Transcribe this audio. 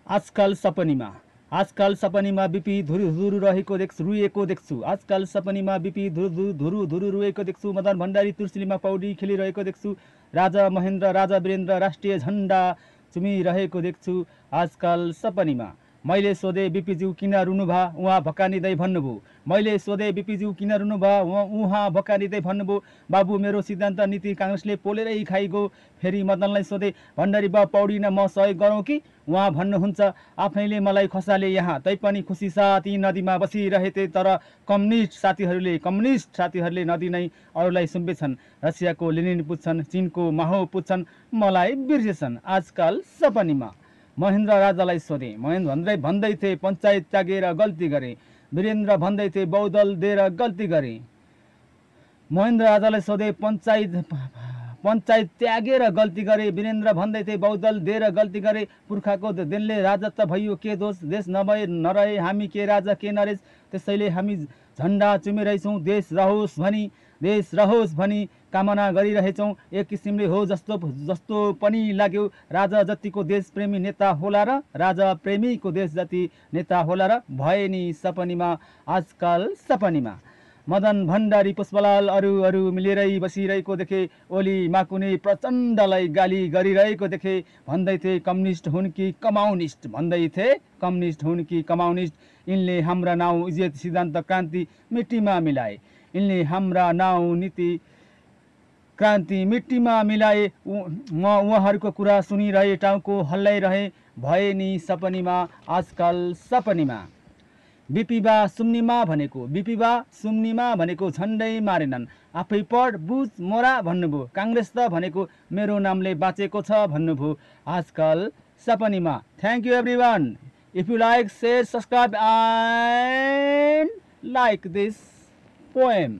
आजकल सपनीमा बिपी धुरु रहेको देख्छु, रुएको देख्छु। आजकल सपनीमा बिपी धुरु रुएको देख्छु। मदन भण्डारी तुलसीमा पौडी खेलिरहेको देख्छु। राजा महेन्द्र, राजा वीरेन्द्र राष्ट्रिय झण्डा चुमिरहेको देख्छु। आजकल सपनीमा मैले सोधे बिपीज्यू किन रुनुभा, उहाँ भकानिँदै भन्नुभयो। मैले सोधे बिपीज्यू किन रुनुभा, उहाँ भकानिँदै भन्नुभयो। बाबु मेरो सिद्धान्त नीति काङ्ग्रेसले पोलेरै खाइगयो। फेरि मदनलाई सोधे भण्डारी बा पौडिन म सहयोग गरौँ कि? उहाँ भन्नुहुन्छ आफ्नैले मलाई खसाले यहाँ, तैपनि खुसी साथ यी नदीमा बसिरहेथे। तर कम्युनिस्ट साथीहरूले नदी नै अरूलाई सुम्पेछन्। रसियाको लेनिन पुज्छन्, चीनको माहो पुज्छन्, मलाई बिर्सेछन्। आजकल सपनीमा महेन्द्र राजालाई सोधे। महेन्द्र भन्दै थिए पञ्चायत त्यागेर गल्ती गरे। वीरेन्द्र भन्दै थिए बहुदल दिएर गल्ती गरे। महेन्द्र राजालाई सोधे पञ्चायत त्यागेर गल्ती गरे। वीरेन्द्र भन्दै थिए बहुदल दिएर गल्ती गरे। पुर्खाको देनले राजत्व भइयो के दोष, देश नरहे हामी के राजा के नरेश। त्यसैले हामी झण्डा चुमिरहेछौँ, देश रहोस् भनी कामना गरिरहेछौँ। एक किसिमले हो जस्तो पनि लाग्यो। राजा जतिको देशप्रेमी नेता होला र, राजा प्रेमीको देश जति नेता होला र। भए नि सपनीमा आजकल सपनीमा मदन भण्डारी पुष्पलाल अरू मिलेरै बसिरहेको देखे। ओली माकुने प्रचण्डलाई गाली गरिरहेको देखे। भन्दै थिए कम्युनिस्ट हुन् कि कमाउनिस्ट। यिनले हाम्रा नाउँ इज्जत सिद्धान्त क्रान्ति मिट्टीमा मिलाए। म उहाँहरूको कुरा सुनिरहे, टाउको हल्लाइरहे। भए नि सपनीमा आजकल सपनीमा बिपीबा सुम्निमा भनेको झन्डै मारेनन्। आफै पढ बुझ मोरा भन्नुभयो। काङ्ग्रेस त भनेको मेरो नामले बाँचेको छ भन्नुभयो। आजकल सपनीमा। Thank you everyone. If you like, share, subscribe and like this poem.